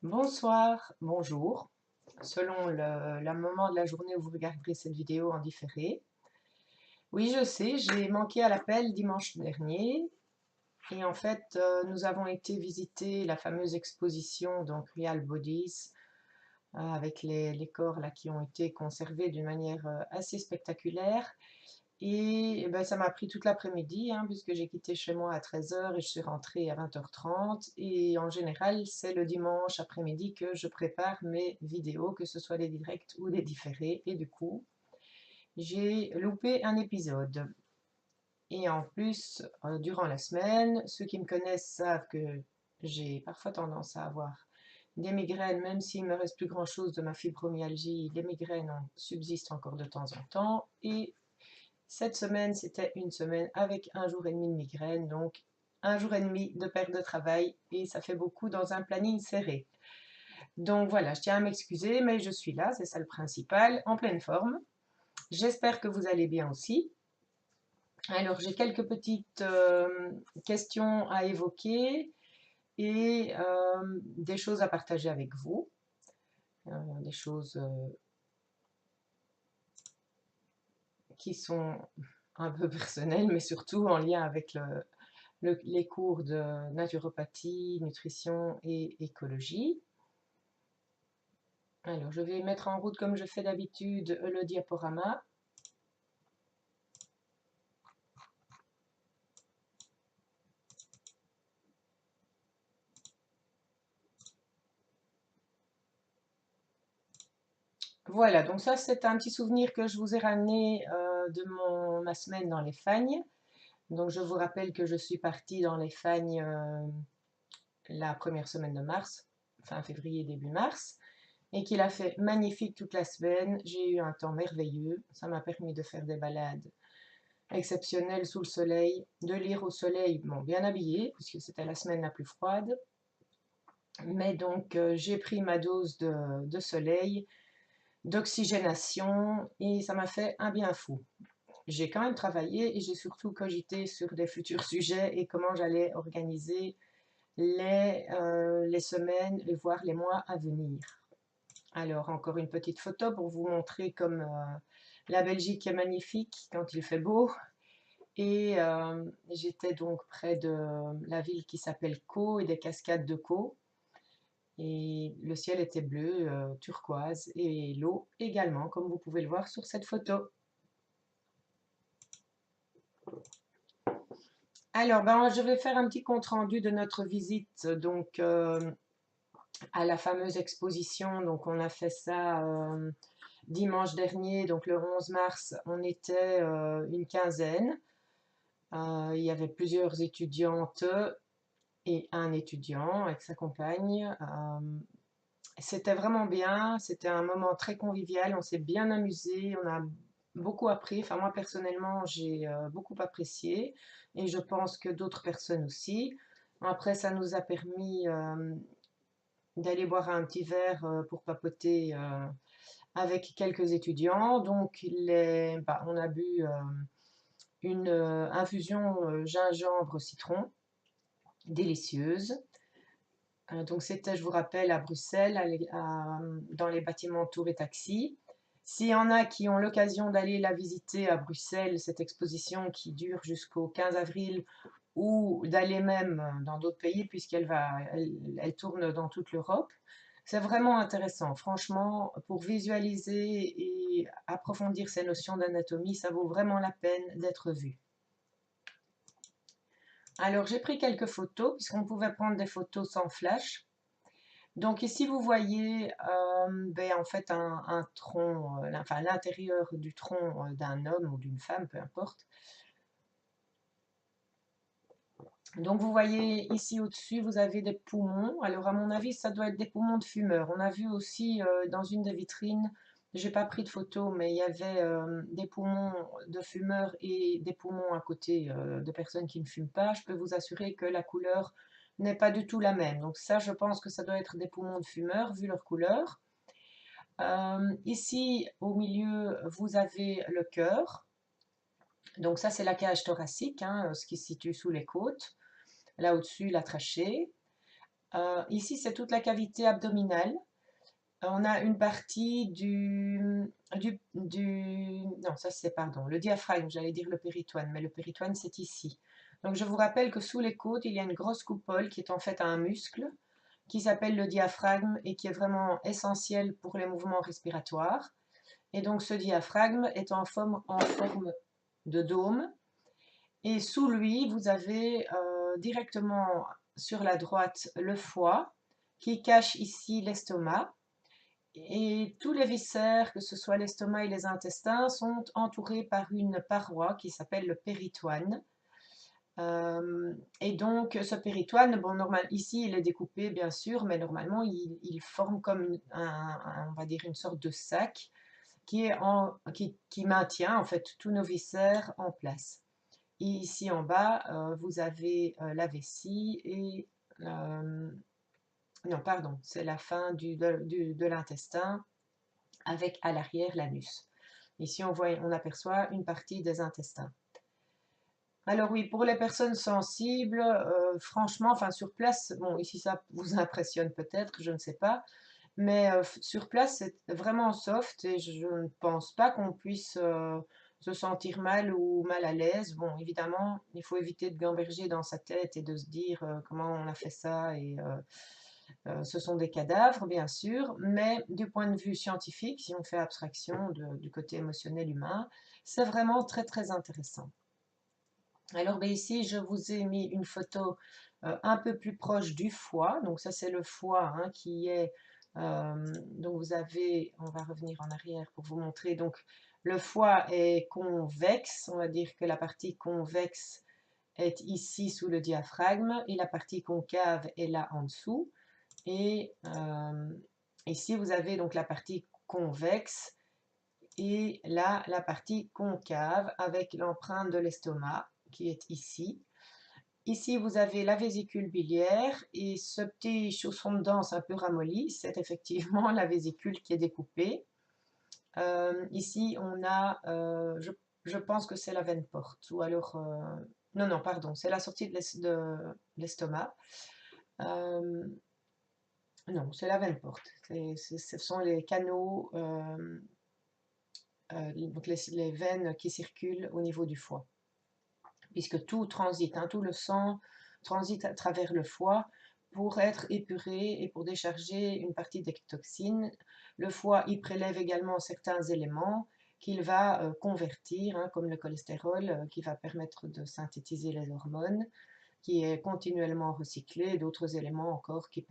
Bonsoir, bonjour, selon le moment de la journée où vous regarderez cette vidéo en différé. Oui, je sais, j'ai manqué à l'appel dimanche dernier et en fait, nous avons été visiter la fameuse exposition, donc Real Bodies, avec les corps là, qui ont été conservés d'une manière assez spectaculaire. Et, ben, ça m'a pris toute l'après-midi, hein, puisque j'ai quitté chez moi à 13 heures et je suis rentrée à 20h30. Et en général, c'est le dimanche après-midi que je prépare mes vidéos, que ce soit les directs ou les différés. Et du coup, j'ai loupé un épisode. Et en plus, durant la semaine, ceux qui me connaissent savent que j'ai parfois tendance à avoir des migraines, même s'il me reste plus grand-chose de ma fibromyalgie, les migraines subsistent encore de temps en temps. Et cette semaine, c'était une semaine avec un jour et demi de migraine, donc un jour et demi de perte de travail et ça fait beaucoup dans un planning serré. Donc voilà, je tiens à m'excuser, mais je suis là, c'est ça le principal, en pleine forme. J'espère que vous allez bien aussi. Alors j'ai quelques petites questions à évoquer et des choses à partager avec vous, des choses qui sont un peu personnelles, mais surtout en lien avec les cours de naturopathie, nutrition et écologie. Alors, je vais mettre en route comme je fais d'habitude le diaporama. Voilà, donc ça c'est un petit souvenir que je vous ai ramené de ma semaine dans les Fagnes. Donc je vous rappelle que je suis partie dans les Fagnes la première semaine de mars, fin février, début mars, et qu'il a fait magnifique toute la semaine. J'ai eu un temps merveilleux, ça m'a permis de faire des balades exceptionnelles sous le soleil, de lire au soleil, bon, bien habillée, puisque c'était la semaine la plus froide. Mais donc j'ai pris ma dose de soleil, d'oxygénation, et ça m'a fait un bien fou. J'ai quand même travaillé et j'ai surtout cogité sur des futurs sujets et comment j'allais organiser les semaines et voire les mois à venir. Alors, encore une petite photo pour vous montrer comme la Belgique est magnifique quand il fait beau. Et j'étais donc près de la ville qui s'appelle Caux et des cascades de Caux. Et le ciel était bleu, turquoise, et l'eau également, comme vous pouvez le voir sur cette photo. Alors, ben, je vais faire un petit compte-rendu de notre visite donc, à la fameuse exposition. Donc, on a fait ça dimanche dernier, donc le 11 mars, on était une quinzaine. Il y avait plusieurs étudiantes et un étudiant avec sa compagne. C'était vraiment bien, c'était un moment très convivial, on s'est bien amusé, on a beaucoup appris. Enfin, moi personnellement, j'ai beaucoup apprécié et je pense que d'autres personnes aussi. Après, ça nous a permis d'aller boire un petit verre pour papoter avec quelques étudiants. Donc, bah, on a bu une infusion gingembre-citron délicieuse. Donc c'était, je vous rappelle, à Bruxelles, dans les bâtiments Tour et Taxi. S'il y en a qui ont l'occasion d'aller la visiter à Bruxelles, cette exposition qui dure jusqu'au 15 avril, ou d'aller même dans d'autres pays, elle tourne dans toute l'Europe, c'est vraiment intéressant. Franchement, pour visualiser et approfondir ces notions d'anatomie, ça vaut vraiment la peine d'être vu. Alors, j'ai pris quelques photos, puisqu'on pouvait prendre des photos sans flash. Donc ici, vous voyez ben, en fait un tronc, enfin l'intérieur du tronc d'un homme ou d'une femme, peu importe. Donc vous voyez ici au-dessus, vous avez des poumons. Alors à mon avis, ça doit être des poumons de fumeurs. On a vu aussi dans une des vitrines, j'ai pas pris de photo, mais il y avait des poumons de fumeurs et des poumons à côté de personnes qui ne fument pas. Je peux vous assurer que la couleur n'est pas du tout la même. Donc ça, je pense que ça doit être des poumons de fumeurs, vu leur couleur. Ici, au milieu, vous avez le cœur. Donc ça, c'est la cage thoracique, hein, ce qui se situe sous les côtes. Là au-dessus, la trachée. Ici, c'est toute la cavité abdominale. On a une partie non, ça c'est, pardon, le diaphragme, j'allais dire le péritoine, mais le péritoine c'est ici. Donc je vous rappelle que sous les côtes, il y a une grosse coupole qui est en fait un muscle qui s'appelle le diaphragme et qui est vraiment essentiel pour les mouvements respiratoires. Et donc ce diaphragme est en forme de dôme. Et sous lui, vous avez directement sur la droite le foie qui cache ici l'estomac. Et tous les viscères, que ce soit l'estomac et les intestins, sont entourés par une paroi qui s'appelle le péritoine. Et donc ce péritoine, bon, ici il est découpé bien sûr, mais normalement il forme comme on va dire une sorte de sac qui maintient en fait tous nos viscères en place. Et ici en bas, vous avez la vessie et non, pardon, c'est la fin de l'intestin avec à l'arrière l'anus. Ici, on aperçoit une partie des intestins. Alors oui, pour les personnes sensibles, franchement, enfin sur place, bon, ici ça vous impressionne peut-être, je ne sais pas, mais sur place, c'est vraiment soft et je ne pense pas qu'on puisse se sentir mal ou mal à l'aise. Bon, évidemment, il faut éviter de gamberger dans sa tête et de se dire comment on a fait ça et ce sont des cadavres, bien sûr, mais du point de vue scientifique, si on fait abstraction du côté émotionnel humain, c'est vraiment très très intéressant. Alors ben, ici, je vous ai mis une photo un peu plus proche du foie. Donc ça, c'est le foie hein, qui est... donc vous avez, on va revenir en arrière pour vous montrer. Donc le foie est convexe. On va dire que la partie convexe est ici sous le diaphragme et la partie concave est là en dessous. Et ici, vous avez donc la partie convexe et là, la partie concave avec l'empreinte de l'estomac qui est ici. Ici, vous avez la vésicule biliaire et ce petit chausson de danse un peu ramolli, c'est effectivement la vésicule qui est découpée. Ici, on a, je pense que c'est la veine porte, ou alors, non, non, pardon, c'est la sortie de l'estomac. Non, c'est la veine porte. Ce sont les canaux, donc les veines qui circulent au niveau du foie. Puisque tout transite, hein, tout le sang transite à travers le foie pour être épuré et pour décharger une partie des toxines. Le foie y prélève également certains éléments qu'il va convertir, hein, comme le cholestérol, qui va permettre de synthétiser les hormones, qui est continuellement recyclé, d'autres éléments encore qui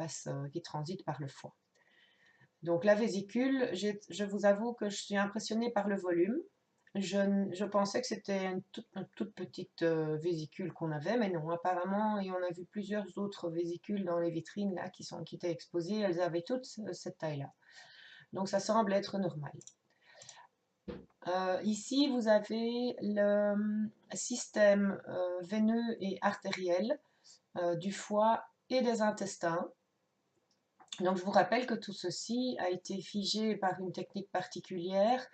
transitent par le foie. Donc la vésicule, je vous avoue que je suis impressionnée par le volume. Je pensais que c'était une toute petite vésicule qu'on avait, mais non, apparemment, et on a vu plusieurs autres vésicules dans les vitrines là, qui étaient exposées, elles avaient toutes cette taille-là. Donc ça semble être normal. Ici, vous avez le système veineux et artériel du foie et des intestins. Donc je vous rappelle que tout ceci a été figé par une technique particulière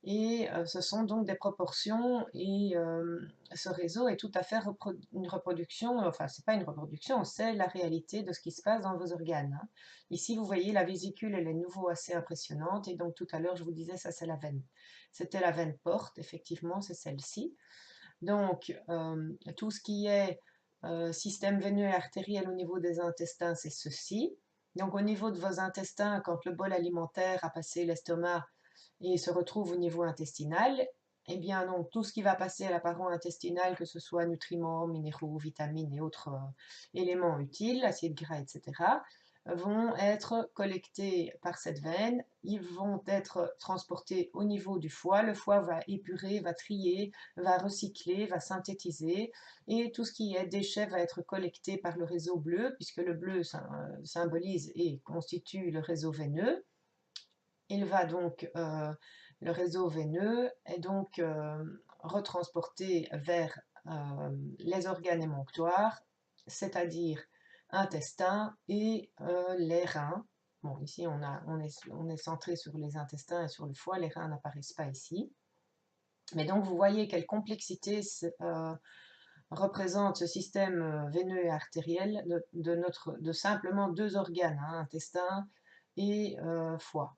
et ce sont donc des proportions et ce réseau est tout à fait une reproduction, enfin c'est pas une reproduction, c'est la réalité de ce qui se passe dans vos organes. Hein. Ici vous voyez la vésicule, elle est de nouveau assez impressionnante et donc tout à l'heure je vous disais ça c'est la veine. C'était la veine porte, effectivement c'est celle-ci. Donc tout ce qui est système veineux et artériel au niveau des intestins c'est ceci. Donc au niveau de vos intestins, quand le bol alimentaire a passé l'estomac et se retrouve au niveau intestinal, eh bien donc tout ce qui va passer à la paroi intestinale, que ce soit nutriments, minéraux, vitamines et autres éléments utiles, acides gras, etc., vont être collectés par cette veine, ils vont être transportés au niveau du foie, le foie va épurer, va trier, va recycler, va synthétiser, et tout ce qui est déchets va être collecté par le réseau bleu, puisque le bleu symbolise et constitue le réseau veineux. Il va donc, le réseau veineux est donc retransporté vers les organes émonctoires, c'est-à-dire intestins et les reins. Bon, ici on est centré sur les intestins et sur le foie, les reins n'apparaissent pas ici. Mais donc vous voyez quelle complexité représente ce système veineux et artériel de simplement deux organes, hein, intestin et foie.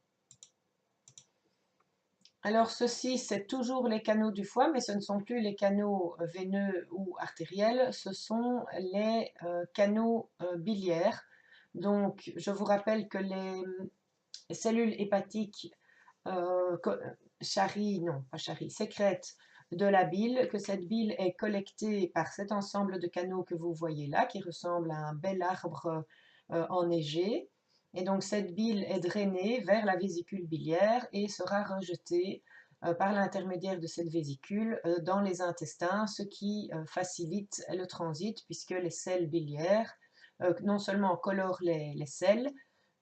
Alors ceci, c'est toujours les canaux du foie, mais ce ne sont plus les canaux veineux ou artériels, ce sont les canaux biliaires. Donc je vous rappelle que les cellules hépatiques sécrètent de la bile, que cette bile est collectée par cet ensemble de canaux que vous voyez là, qui ressemble à un bel arbre enneigé. Et donc cette bile est drainée vers la vésicule biliaire et sera rejetée par l'intermédiaire de cette vésicule dans les intestins, ce qui facilite le transit puisque les sels biliaires non seulement colorent les sels,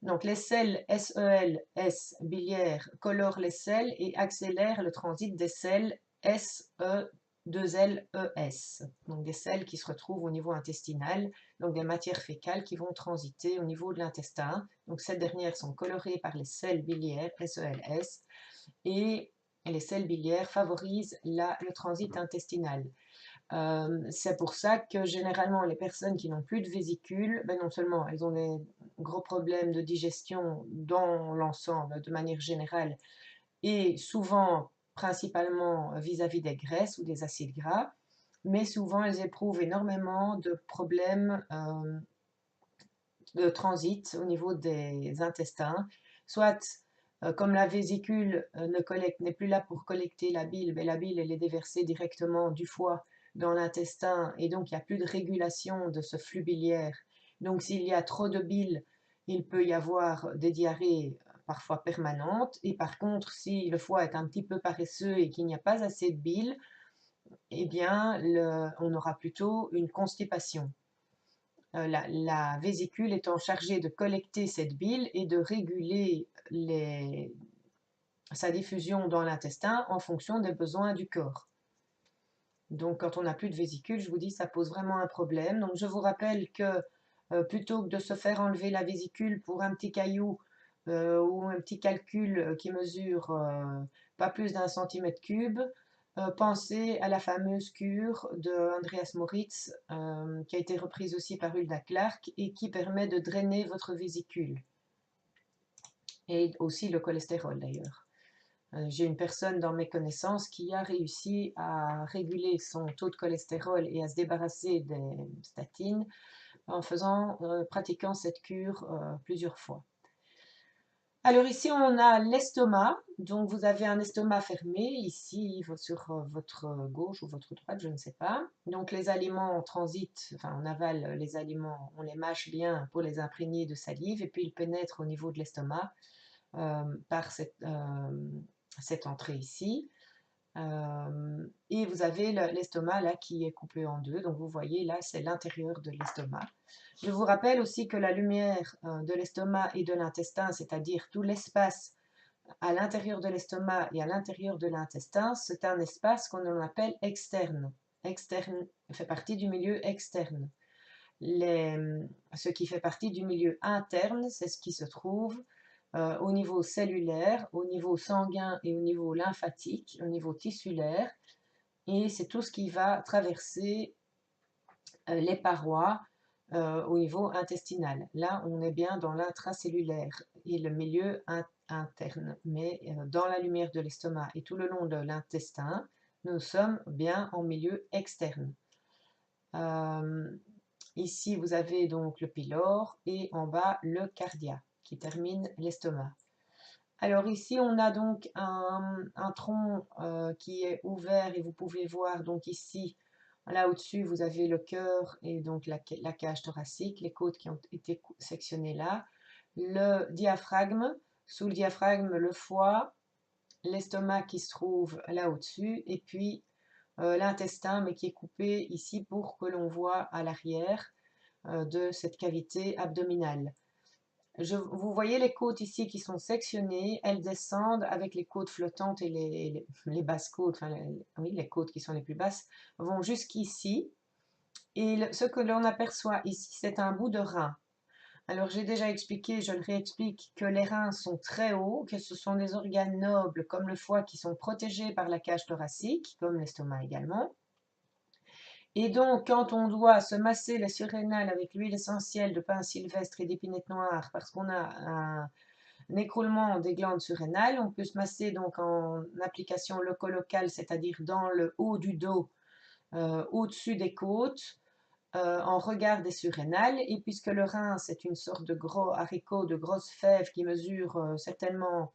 donc les sels SEL-S biliaires colorent les sels et accélèrent le transit des sels SE2LES, donc des sels qui se retrouvent au niveau intestinal, donc des matières fécales qui vont transiter au niveau de l'intestin. Donc ces dernières sont colorées par les sels biliaires SEL-S et les sels biliaires favorisent le transit intestinal. C'est pour ça que généralement les personnes qui n'ont plus de vésicule, ben non seulement elles ont des gros problèmes de digestion dans l'ensemble de manière générale et souvent principalement vis-à-vis des graisses ou des acides gras, mais souvent elles éprouvent énormément de problèmes de transit au niveau des intestins, soit comme la vésicule n'est plus là pour collecter la bile, mais la bile elle est déversée directement du foie dans l'intestin et donc il n'y a plus de régulation de ce flux biliaire. Donc s'il y a trop de bile, il peut y avoir des diarrhées parfois permanentes et par contre si le foie est un petit peu paresseux et qu'il n'y a pas assez de bile, eh bien on aura plutôt une constipation. La vésicule étant chargée de collecter cette bile et de réguler sa diffusion dans l'intestin en fonction des besoins du corps. Donc quand on n'a plus de vésicule, je vous dis, ça pose vraiment un problème. Donc je vous rappelle que plutôt que de se faire enlever la vésicule pour un petit caillou ou un petit calcul qui mesure pas plus d'un centimètre cube, pensez à la fameuse cure de Andreas Moritz qui a été reprise aussi par Hulda Clark et qui permet de drainer votre vésicule et aussi le cholestérol d'ailleurs. J'ai une personne dans mes connaissances qui a réussi à réguler son taux de cholestérol et à se débarrasser des statines en pratiquant cette cure plusieurs fois. Alors ici on a l'estomac, donc vous avez un estomac fermé ici sur votre gauche ou votre droite, je ne sais pas. Donc les aliments transitent, enfin on avale les aliments, on les mâche bien pour les imprégner de salive et puis ils pénètrent au niveau de l'estomac par cette entrée ici. Et vous avez l'estomac là qui est coupé en deux, donc vous voyez là c'est l'intérieur de l'estomac. Je vous rappelle aussi que la lumière de l'estomac et de l'intestin, c'est-à-dire tout l'espace à l'intérieur de l'estomac et à l'intérieur de l'intestin, c'est un espace qu'on appelle externe. Externe fait partie du milieu externe. Ce qui fait partie du milieu interne, c'est ce qui se trouve au niveau cellulaire, au niveau sanguin et au niveau lymphatique, au niveau tissulaire, et c'est tout ce qui va traverser les parois au niveau intestinal. Là, on est bien dans l'intracellulaire et le milieu interne, mais dans la lumière de l'estomac et tout le long de l'intestin, nous sommes bien en milieu externe. Ici, vous avez donc le pylore et en bas le cardia qui termine l'estomac. Alors ici, on a donc un tronc qui est ouvert et vous pouvez voir donc ici, là au-dessus, vous avez le cœur et donc la cage thoracique, les côtes qui ont été sectionnées là, le diaphragme, sous le diaphragme, le foie, l'estomac qui se trouve là au-dessus et puis l'intestin mais qui est coupé ici pour que l'on voit à l'arrière de cette cavité abdominale. Vous voyez les côtes ici qui sont sectionnées, elles descendent avec les côtes flottantes et les basses côtes, enfin oui, les côtes qui sont les plus basses, vont jusqu'ici. Et ce que l'on aperçoit ici, c'est un bout de rein. Alors j'ai déjà expliqué, je le réexplique, que les reins sont très hauts, que ce sont des organes nobles comme le foie qui sont protégés par la cage thoracique, comme l'estomac également. Et donc, quand on doit se masser les surrénales avec l'huile essentielle de pin sylvestre et d'épinette noire, parce qu'on a un écroulement des glandes surrénales, on peut se masser donc en application locolocale, c'est-à-dire dans le haut du dos, au-dessus des côtes, en regard des surrénales. Et puisque le rein, c'est une sorte de gros haricot, de grosse fève qui mesure certainement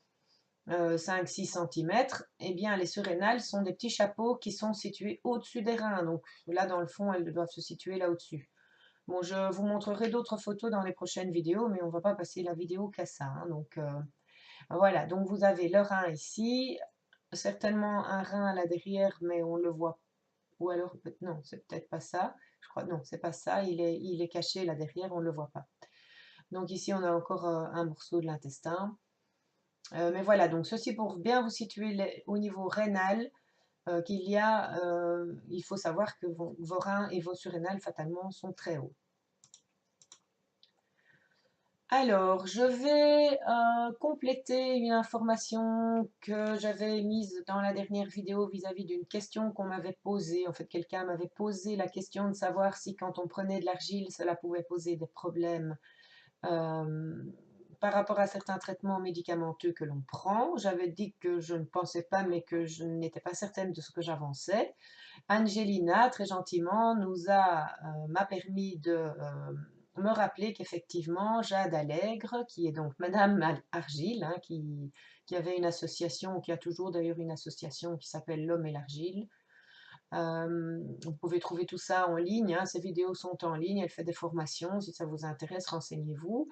5-6 cm, eh bien les surrénales sont des petits chapeaux qui sont situés au-dessus des reins. Donc là, dans le fond, elles doivent se situer là au-dessus. Bon, je vous montrerai d'autres photos dans les prochaines vidéos, mais on ne va pas passer la vidéo qu'à ça, hein. Donc voilà, donc vous avez le rein ici, certainement un rein là derrière, mais on le voit. Ou alors, non, c'est peut-être pas ça. Je crois, non, c'est pas ça. Il est caché là derrière, on ne le voit pas. Donc ici, on a encore un morceau de l'intestin. Mais voilà, donc ceci pour bien vous situer au niveau rénal, il faut savoir que vos reins et vos surrénales, fatalement, sont très hauts. Alors, je vais compléter une information que j'avais mise dans la dernière vidéo vis-à-vis d'une question qu'on m'avait posée. En fait, quelqu'un m'avait posé la question de savoir si quand on prenait de l'argile, cela pouvait poser des problèmes par rapport à certains traitements médicamenteux que l'on prend. J'avais dit que je ne pensais pas, mais que je n'étais pas certaine de ce que j'avançais. Angelina, très gentiment, m'a permis de me rappeler qu'effectivement, Jade Allègre, qui est donc Madame Argile, hein, qui avait une association, qui a toujours d'ailleurs une association qui s'appelle L'Homme et l'Argile. Vous pouvez trouver tout ça en ligne, hein, ces vidéos sont en ligne, elle fait des formations, si ça vous intéresse, renseignez-vous.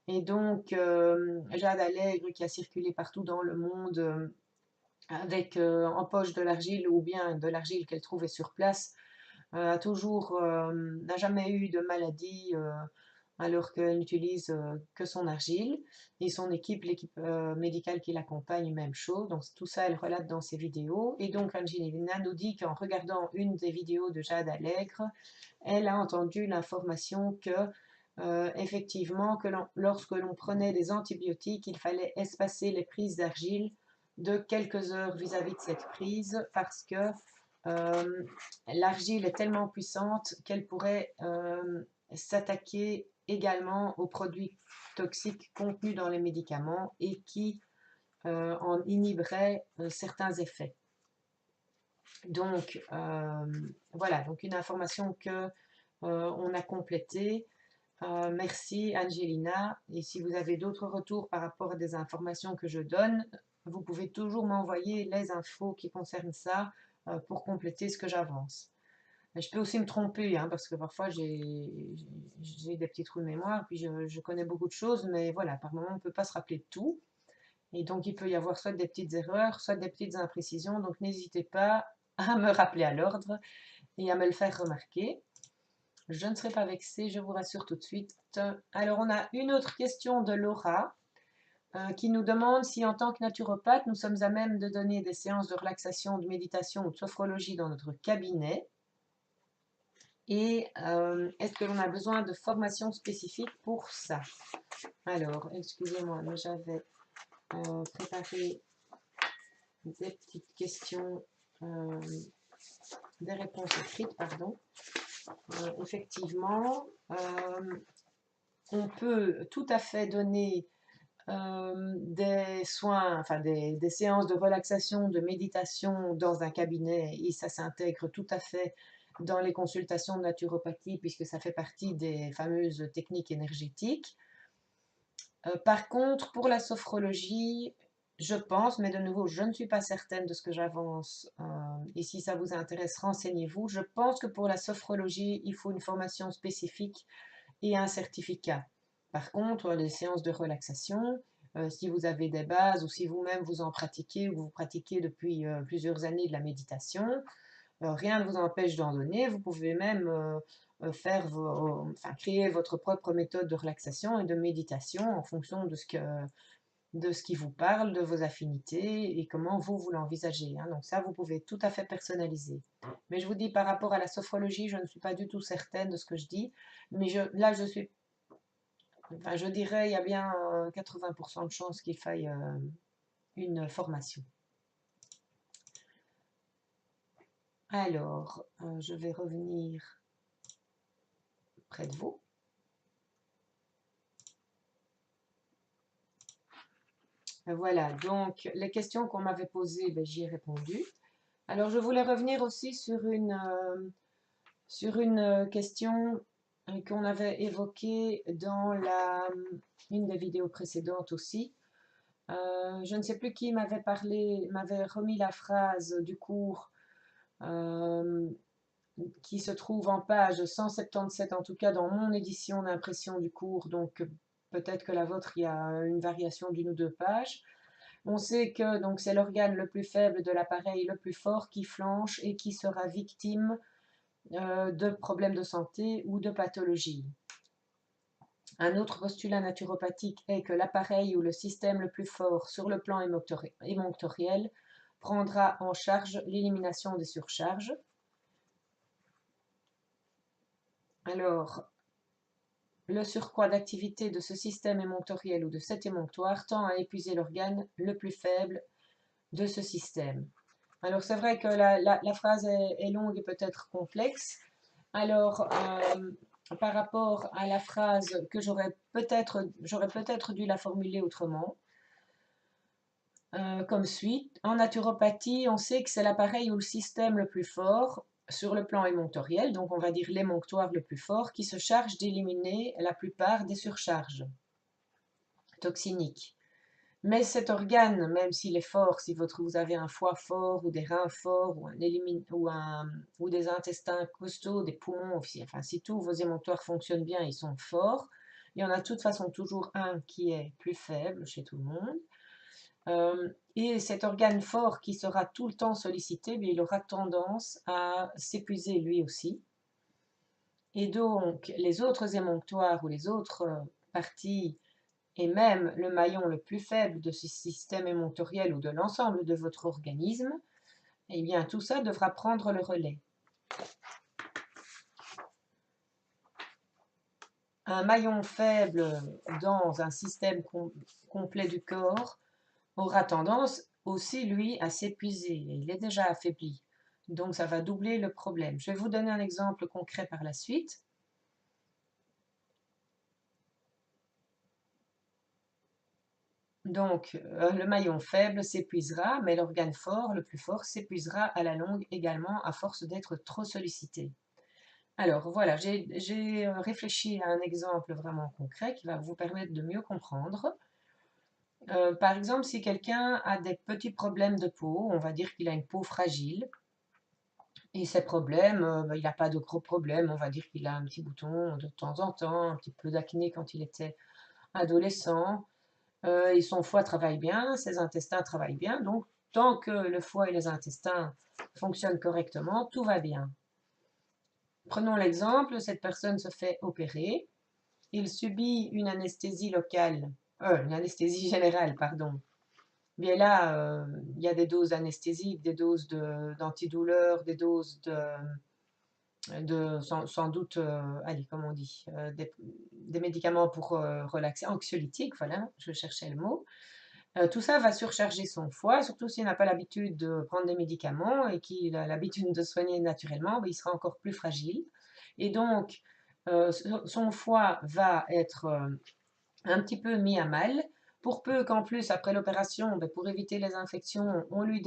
Et donc, Jade Allègre, qui a circulé partout dans le monde, avec en poche de l'argile ou bien de l'argile qu'elle trouvait sur place, n'a jamais eu de maladie alors qu'elle n'utilise que son argile. Et son équipe, l'équipe médicale qui l'accompagne, même chose. Donc tout ça, elle relate dans ses vidéos. Et donc Angelina nous dit qu'en regardant une des vidéos de Jade Allègre, elle a entendu l'information que effectivement, lorsque l'on prenait des antibiotiques, il fallait espacer les prises d'argile de quelques heures vis-à-vis de cette prise parce que l'argile est tellement puissante qu'elle pourrait s'attaquer également aux produits toxiques contenus dans les médicaments et qui en inhiberaient certains effets. Donc voilà, donc une information que on a complétée. Merci Angelina. Et si vous avez d'autres retours par rapport à des informations que je donne, vous pouvez toujours m'envoyer les infos qui concernent ça pour compléter ce que j'avance. Je peux aussi me tromper, hein, parce que parfois j'ai des petits trous de mémoire, puis je connais beaucoup de choses, mais voilà, par moment on ne peut pas se rappeler de tout. Et donc il peut y avoir soit des petites erreurs, soit des petites imprécisions, donc n'hésitez pas à me rappeler à l'ordre et à me le faire remarquer. Je ne serai pas vexée, je vous rassure tout de suite. Alors, on a une autre question de Laura qui nous demande si en tant que naturopathe, nous sommes à même de donner des séances de relaxation, de méditation ou de sophrologie dans notre cabinet. Et est-ce que l'on a besoin de formation spécifique pour ça? Alors, excusez-moi, mais j'avais préparé des petites questions, des réponses écrites, pardon. Effectivement, on peut tout à fait donner des soins, enfin des séances de relaxation, de méditation dans un cabinet et ça s'intègre tout à fait dans les consultations de naturopathie puisque ça fait partie des fameuses techniques énergétiques. Par contre, pour la sophrologie, je pense, mais de nouveau, je ne suis pas certaine de ce que j'avance et si ça vous intéresse, renseignez-vous. Je pense que pour la sophrologie, il faut une formation spécifique et un certificat. Par contre, les séances de relaxation, si vous avez des bases ou si vous-même vous en pratiquez ou vous pratiquez depuis plusieurs années de la méditation, rien ne vous empêche d'en donner. Vous pouvez même créer votre propre méthode de relaxation et de méditation en fonction de ce qui vous parle, de vos affinités et comment vous l'envisagez, hein. Donc ça, vous pouvez tout à fait personnaliser. Mais je vous dis, par rapport à la sophrologie, je ne suis pas du tout certaine de ce que je dis. Mais là, je dirais, il y a bien 80% de chances qu'il faille une formation. Alors, je vais revenir près de vous. Voilà, donc les questions qu'on m'avait posées, ben, j'y ai répondu. Alors, je voulais revenir aussi sur une question qu'on avait évoquée dans une des vidéos précédentes aussi. Je ne sais plus qui m'avait parlé, m'avait remis la phrase du cours euh, qui se trouve en page 177, en tout cas dans mon édition d'impression du cours, donc peut-être que la vôtre, il y a une variation d'une ou deux pages. On sait que donc c'est l'organe le plus faible de l'appareil le plus fort qui flanche et qui sera victime de problèmes de santé ou de pathologies. Un autre postulat naturopathique est que l'appareil ou le système le plus fort sur le plan émonctoriel prendra en charge l'élimination des surcharges. Alors, le surcroît d'activité de ce système émonctoriel ou de cet émonctoire tend à épuiser l'organe le plus faible de ce système. Alors, c'est vrai que la phrase est longue et peut-être complexe. Alors, par rapport à la phrase que j'aurais peut-être dû la formuler autrement, comme suit. En naturopathie, on sait que c'est l'appareil ou le système le plus fort sur le plan émonctoriel, donc on va dire l'émonctoire le plus fort, qui se charge d'éliminer la plupart des surcharges toxiniques. Mais cet organe, même s'il est fort, si vous avez un foie fort ou des reins forts ou des intestins costauds, des poumons, enfin si tous vos émonctoires fonctionnent bien, ils sont forts, il y en a de toute façon toujours un qui est plus faible chez tout le monde. Et cet organe fort qui sera tout le temps sollicité, il aura tendance à s'épuiser lui aussi. Et donc, les autres émonctoires ou les autres parties, et même le maillon le plus faible de ce système émonctoriel ou de l'ensemble de votre organisme, eh bien, tout ça devra prendre le relais. Un maillon faible dans un système complet du corps aura tendance aussi, lui, à s'épuiser. Il est déjà affaibli. Donc, ça va doubler le problème. Je vais vous donner un exemple concret par la suite. Donc, le maillon faible s'épuisera, mais l'organe fort, le plus fort, s'épuisera à la longue également à force d'être trop sollicité. Alors, voilà, j'ai réfléchi à un exemple vraiment concret qui va vous permettre de mieux comprendre. Par exemple, si quelqu'un a des petits problèmes de peau, on va dire qu'il a une peau fragile, et ces problèmes, il n'a pas de gros problèmes, on va dire qu'il a un petit bouton de temps en temps, un petit peu d'acné quand il était adolescent, et son foie travaille bien, ses intestins travaillent bien, donc tant que le foie et les intestins fonctionnent correctement, tout va bien. Prenons l'exemple, cette personne se fait opérer, il subit une anesthésie locale, une anesthésie générale, pardon. Bien là, il y a des doses anesthésiques, des doses d'antidouleurs, des doses sans doute, allez, comment on dit, des médicaments pour relaxer, anxiolytiques, voilà, je cherchais le mot. Tout ça va surcharger son foie, surtout s'il n'a pas l'habitude de prendre des médicaments et qu'il a l'habitude de soigner naturellement, il sera encore plus fragile. Et donc, son foie va être un petit peu mis à mal, pour peu qu'en plus, après l'opération, pour éviter les infections, on lui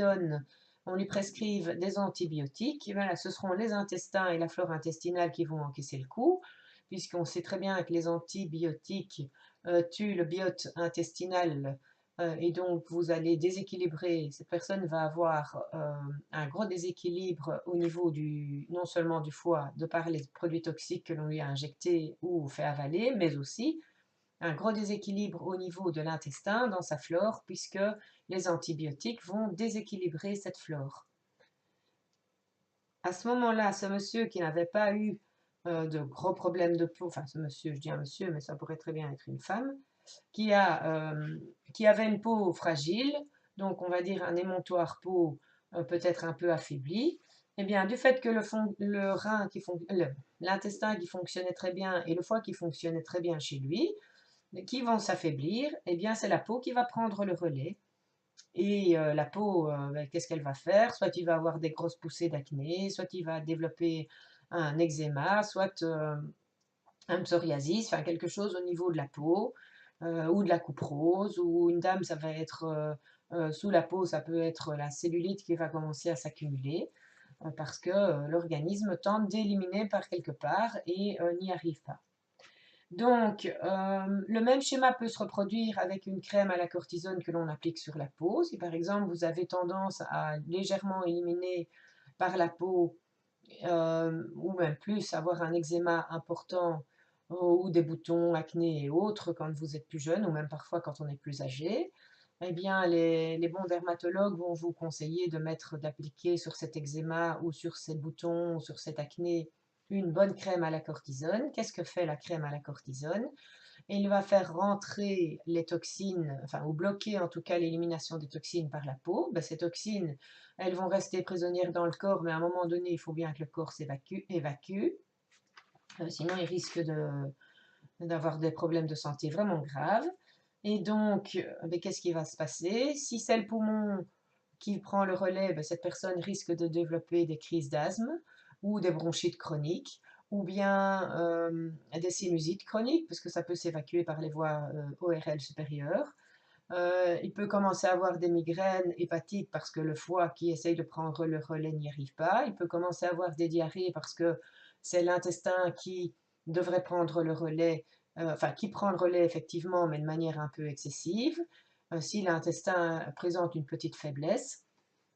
prescrive des antibiotiques. Et voilà, ce seront les intestins et la flore intestinale qui vont encaisser le coup, puisqu'on sait très bien que les antibiotiques tuent le biote intestinal, et donc vous allez déséquilibrer, cette personne va avoir un gros déséquilibre au niveau non seulement du foie, de par les produits toxiques que l'on lui a injectés ou fait avaler, mais aussi un gros déséquilibre au niveau de l'intestin dans sa flore, puisque les antibiotiques vont déséquilibrer cette flore. À ce moment-là, ce monsieur qui n'avait pas eu de gros problèmes de peau, enfin ce monsieur, je dis un monsieur, mais ça pourrait très bien être une femme, qui avait une peau fragile, donc on va dire un émontoire peau peut-être un peu affaibli, et bien du fait que l'intestin qui fonctionnait très bien et le foie qui fonctionnait très bien chez lui, qui vont s'affaiblir, eh bien c'est la peau qui va prendre le relais. Et la peau, ben, qu'est-ce qu'elle va faire? Soit il va avoir des grosses poussées d'acné, soit il va développer un eczéma, soit un psoriasis, enfin quelque chose au niveau de la peau, ou de la coupe rose, ou une dame, ça va être sous la peau, ça peut être la cellulite qui va commencer à s'accumuler, parce que l'organisme tente d'éliminer par quelque part et n'y arrive pas. Donc, le même schéma peut se reproduire avec une crème à la cortisone que l'on applique sur la peau. Si par exemple vous avez tendance à légèrement éliminer par la peau, ou même plus, avoir un eczéma important ou des boutons, acné et autres quand vous êtes plus jeune, ou même parfois quand on est plus âgé, eh bien les bons dermatologues vont vous conseiller d'appliquer sur cet eczéma ou sur ces boutons ou sur cette acné une bonne crème à la cortisone. Qu'est-ce que fait la crème à la cortisone? Il va faire rentrer les toxines, enfin, ou bloquer en tout cas l'élimination des toxines par la peau. Ben, ces toxines, elles vont rester prisonnières dans le corps, mais à un moment donné, il faut bien que le corps évacue. Sinon, il risque d'avoir des problèmes de santé vraiment graves. Et donc, ben, qu'est-ce qui va se passer? Si c'est le poumon qui prend le relais, ben, cette personne risque de développer des crises d'asthme ou des bronchites chroniques ou bien des sinusites chroniques, parce que ça peut s'évacuer par les voies ORL supérieures. Il peut commencer à avoir des migraines hépatiques parce que le foie qui essaye de prendre le relais n'y arrive pas. Il peut commencer à avoir des diarrhées parce que c'est l'intestin qui devrait prendre le relais, enfin qui prend le relais effectivement, mais de manière un peu excessive, si l'intestin présente une petite faiblesse.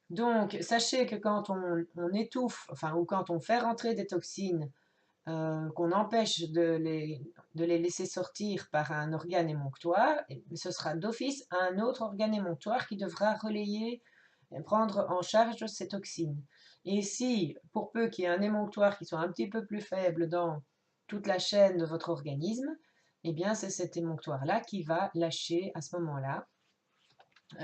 Donc, sachez que quand on étouffe, enfin, ou quand on fait rentrer des toxines, qu'on empêche de les laisser sortir par un organe émonctoire, ce sera d'office un autre organe émonctoire qui devra relayer, prendre en charge ces toxines. Et si, pour peu qu'il y ait un émonctoire qui soit un petit peu plus faible dans toute la chaîne de votre organisme, eh bien c'est cet émonctoire-là qui va lâcher à ce moment-là,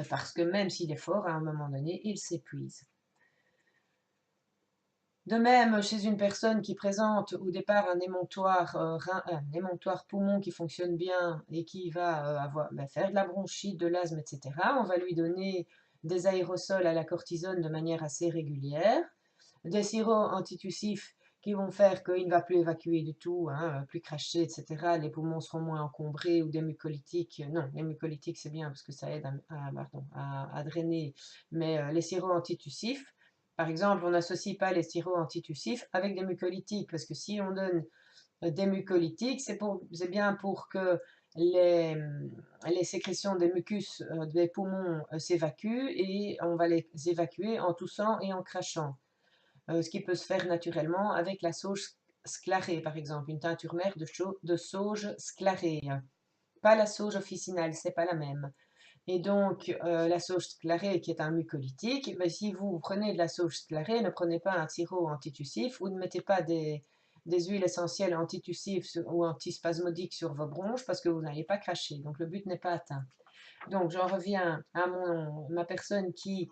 parce que même s'il est fort, à un moment donné, il s'épuise. De même, chez une personne qui présente au départ un émonctoire poumon qui fonctionne bien et qui va faire de la bronchite, de l'asthme, etc., on va lui donner des aérosols à la cortisone de manière assez régulière, des sirops antitussifs qui vont faire qu'il ne va plus évacuer du tout, hein, plus cracher, etc. Les poumons seront moins encombrés, ou des mucolytiques. Non, les mucolytiques c'est bien parce que ça aide à drainer, mais les sirops antitussifs, par exemple, on n'associe pas les sirops antitussifs avec des mucolytiques, parce que si on donne des mucolytiques, c'est bien pour que les, les sécrétions des mucus des poumons s'évacuent, et on va les évacuer en toussant et en crachant. Ce qui peut se faire naturellement avec la sauge sclarée, par exemple, une teinture mère de sauge sclarée. Pas la sauge officinale, c'est pas la même. Et donc, la sauge sclarée, qui est un mucolytique, ben, si vous prenez de la sauge sclarée, ne prenez pas un sirop antitussif ou ne mettez pas des huiles essentielles antitussives ou antispasmodiques sur vos bronches parce que vous n'allez pas cracher. Donc, le but n'est pas atteint. Donc, j'en reviens à ma personne qui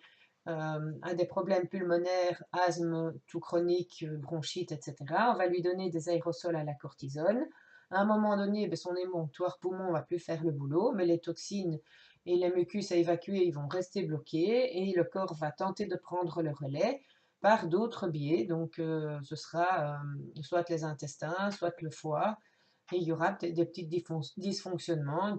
a des problèmes pulmonaires, asthme, tout chronique, bronchite, etc. On va lui donner des aérosols à la cortisone. À un moment donné, ben, son émonctoire poumon ne va plus faire le boulot, mais les toxines et les mucus à évacuer, ils vont rester bloqués et le corps va tenter de prendre le relais par d'autres biais. Donc, ce sera soit les intestins, soit le foie. Et il y aura peut-être des petits dysfonctionnements,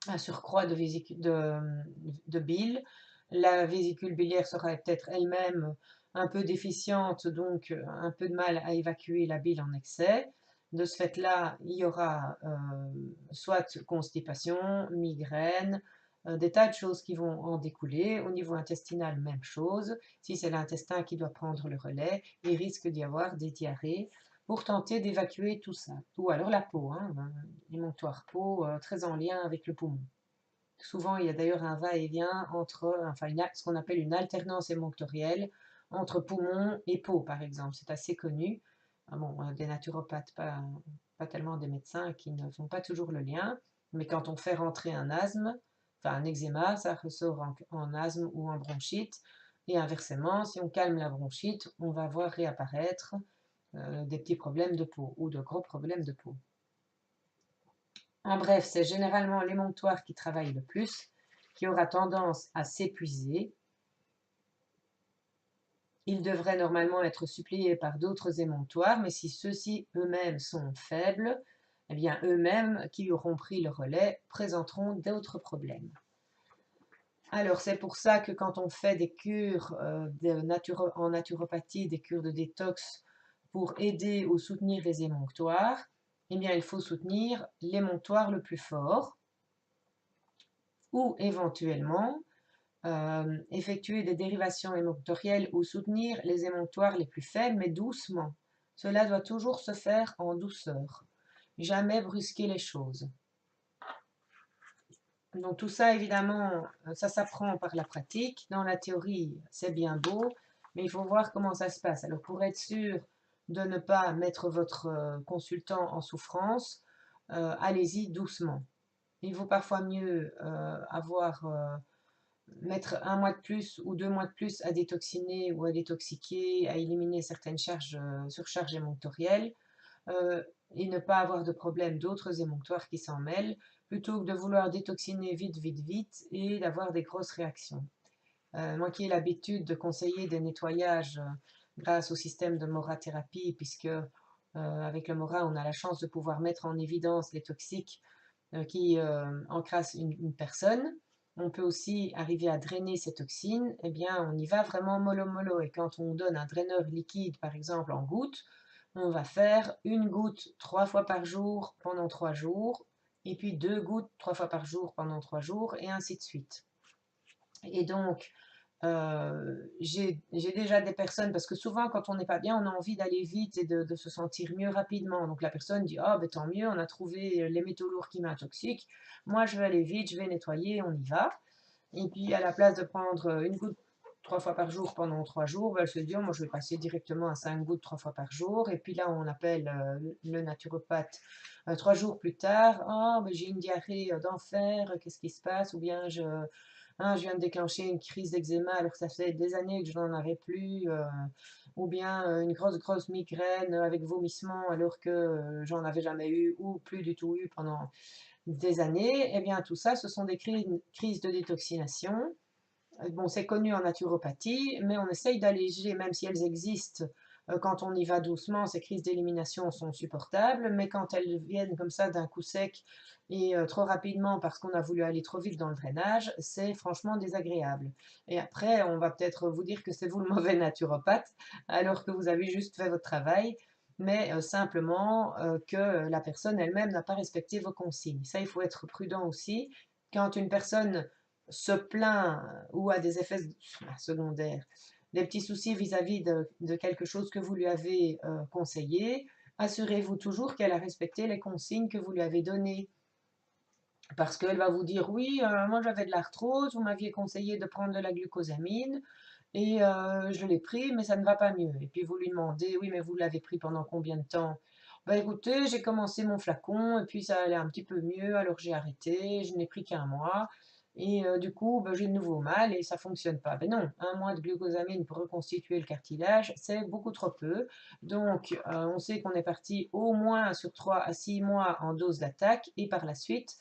un surcroît de bile. La vésicule biliaire sera peut-être elle-même un peu déficiente, donc un peu de mal à évacuer la bile en excès. De ce fait-là, il y aura soit constipation, migraine, des tas de choses qui vont en découler. Au niveau intestinal, même chose. Si c'est l'intestin qui doit prendre le relais, il risque d'y avoir des diarrhées pour tenter d'évacuer tout ça. Ou alors la peau, hein, l'émonctoire peau, très en lien avec le poumon. Souvent, il y a d'ailleurs un va-et-vient entre, enfin, ce qu'on appelle une alternance émonctorielle entre poumon et peau, par exemple. C'est assez connu. Ah bon, des naturopathes, pas tellement des médecins qui ne font pas toujours le lien, mais quand on fait rentrer un asthme, enfin un eczéma, ça ressort en asthme ou en bronchite, et inversement, si on calme la bronchite, on va voir réapparaître des petits problèmes de peau ou de gros problèmes de peau. En bref, c'est généralement l'émonctoire qui travaille le plus qui aura tendance à s'épuiser. Ils devraient normalement être suppléés par d'autres émonctoires, mais si ceux-ci eux-mêmes sont faibles, eh bien eux-mêmes qui auront pris le relais présenteront d'autres problèmes. Alors c'est pour ça que quand on fait des cures en naturopathie, des cures de détox pour aider ou soutenir les émonctoires, eh bien il faut soutenir l'émonctoire le plus fort ou éventuellement effectuer des dérivations émonctorielles ou soutenir les émonctoires les plus faibles, mais doucement. Cela doit toujours se faire en douceur. Jamais brusquer les choses. Donc tout ça, évidemment, ça s'apprend par la pratique. Dans la théorie, c'est bien beau, mais il faut voir comment ça se passe. Alors pour être sûr de ne pas mettre votre consultant en souffrance, allez-y doucement. Il vaut parfois mieux mettre 1 mois de plus ou 2 mois de plus à détoxiner ou à détoxiquer, à éliminer certaines surcharges émonctorielles et ne pas avoir de problème d'autres émonctoires qui s'en mêlent, plutôt que de vouloir détoxiner vite, vite, vite et d'avoir des grosses réactions. Moi qui ai l'habitude de conseiller des nettoyages grâce au système de Mora-thérapie, puisque avec le Mora, on a la chance de pouvoir mettre en évidence les toxiques qui encrassent une personne. On peut aussi arriver à drainer ces toxines. Eh bien, on y va vraiment mollo mollo. Et quand on donne un draineur liquide, par exemple en gouttes, on va faire une goutte 3 fois par jour pendant 3 jours, et puis 2 gouttes 3 fois par jour pendant 3 jours, et ainsi de suite. Et donc, j'ai déjà des personnes, parce que souvent quand on n'est pas bien, on a envie d'aller vite et de se sentir mieux rapidement. Donc la personne dit, oh ben tant mieux, on a trouvé les métaux lourds qui m'intoxiquent, moi je vais aller vite, je vais nettoyer, on y va. Et puis à la place de prendre une goutte 3 fois par jour pendant 3 jours, elle se dit, oh, moi je vais passer directement à 5 gouttes 3 fois par jour. Et puis là on appelle le naturopathe 3 jours plus tard, oh ben, j'ai une diarrhée d'enfer, qu'est-ce qui se passe? Ou bien je viens de déclencher une crise d'eczéma alors que ça fait des années que je n'en avais plus, ou bien une grosse migraine avec vomissement alors que j'en avais jamais eu ou plus du tout eu pendant des années. Eh bien tout ça, ce sont des crises de détoxination. Bon, c'est connu en naturopathie, mais on essaye d'alléger, même si elles existent. Quand on y va doucement, ces crises d'élimination sont supportables, mais quand elles viennent comme ça d'un coup sec et trop rapidement parce qu'on a voulu aller trop vite dans le drainage, c'est franchement désagréable. Et après, on va peut-être vous dire que c'est vous le mauvais naturopathe, alors que vous avez juste fait votre travail, mais simplement que la personne elle-même n'a pas respecté vos consignes. Ça, il faut être prudent aussi. Quand une personne se plaint ou a des effets secondaires, des petits soucis vis-à-vis de quelque chose que vous lui avez conseillé, assurez-vous toujours qu'elle a respecté les consignes que vous lui avez données. Parce qu'elle va vous dire, oui, moi j'avais de l'arthrose, vous m'aviez conseillé de prendre de la glucosamine, et je l'ai pris, mais ça ne va pas mieux. Et puis vous lui demandez, oui, mais vous l'avez pris pendant combien de temps? Bah écoutez, j'ai commencé mon flacon, et puis ça allait un petit peu mieux, alors j'ai arrêté, je n'ai pris qu'un mois, et du coup, bah, j'ai de nouveau mal, et ça ne fonctionne pas. Ben non, 1 mois de glucosamine pour reconstituer le cartilage, c'est beaucoup trop peu. Donc, on sait qu'on est parti au moins sur 3 à 6 mois en dose d'attaque, et par la suite,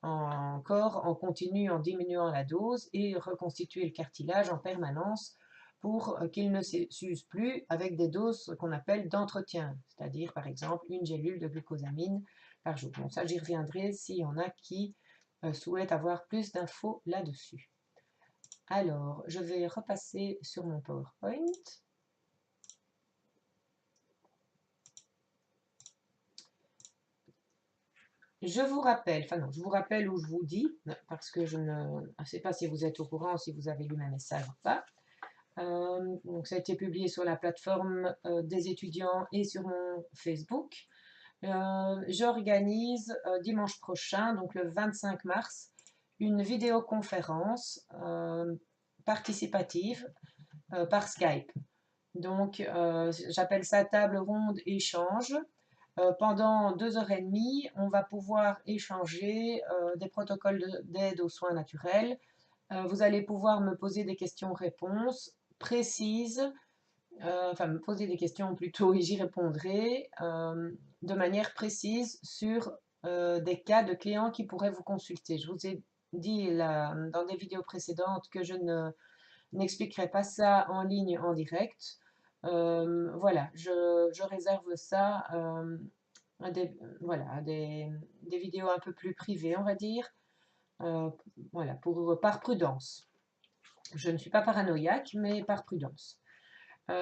encore en continu en diminuant la dose et reconstituer le cartilage en permanence pour qu'il ne s'use plus avec des doses qu'on appelle d'entretien, c'est-à-dire par exemple une gélule de glucosamine par jour. Bon, ça j'y reviendrai s'il y en a qui souhaitent avoir plus d'infos là-dessus. Alors, je vais repasser sur mon PowerPoint. Je vous rappelle, enfin non, je vous rappelle ou je vous dis, parce que je ne sais pas si vous êtes au courant, si vous avez lu mes messages ou pas. Donc ça a été publié sur la plateforme des étudiants et sur mon Facebook. J'organise dimanche prochain, donc le 25 mars, une vidéoconférence participative par Skype. Donc j'appelle ça table ronde échange. Pendant 2 heures et demie, on va pouvoir échanger des protocoles d'aide aux soins naturels. Vous allez pouvoir me poser des questions-réponses précises, enfin me poser des questions plutôt et j'y répondrai de manière précise sur des cas de clients qui pourraient vous consulter. Je vous ai dit dans des vidéos précédentes que je n'expliquerai pas ça en ligne en direct. Voilà, je réserve ça à des vidéos un peu plus privées, on va dire. Euh, voilà, par prudence. Je ne suis pas paranoïaque, mais par prudence.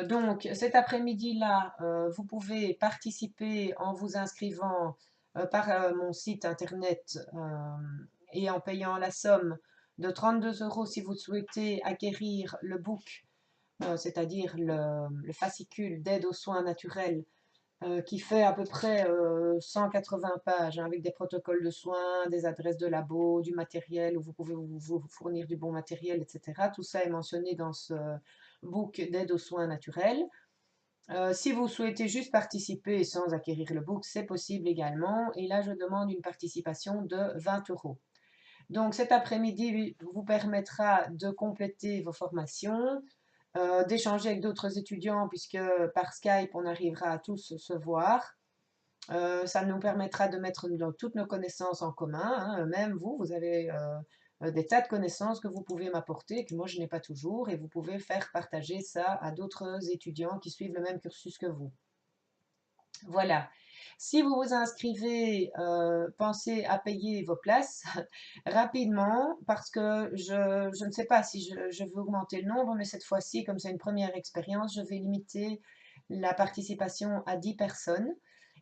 Donc cet après-midi-là, vous pouvez participer en vous inscrivant par mon site internet et en payant la somme de 32 € si vous souhaitez acquérir le book, c'est-à-dire le fascicule d'aide aux soins naturels qui fait à peu près 180 pages hein, avec des protocoles de soins, des adresses de labo, du matériel où vous pouvez vous fournir du bon matériel, etc. Tout ça est mentionné dans ce book d'aide aux soins naturels. Si vous souhaitez juste participer sans acquérir le book, c'est possible également. Et là, je demande une participation de 20 €. Donc cet après-midi vous permettra de compléter vos formations, d'échanger avec d'autres étudiants, puisque par Skype, on arrivera à tous se voir. Ça nous permettra de mettre toutes nos connaissances en commun. Hein. Même vous, vous avez des tas de connaissances que vous pouvez m'apporter, que moi je n'ai pas toujours, et vous pouvez faire partager ça à d'autres étudiants qui suivent le même cursus que vous. Voilà. Si vous vous inscrivez, pensez à payer vos places rapidement parce que je ne sais pas si je veux augmenter le nombre, mais cette fois-ci, comme c'est une première expérience, je vais limiter la participation à 10 personnes.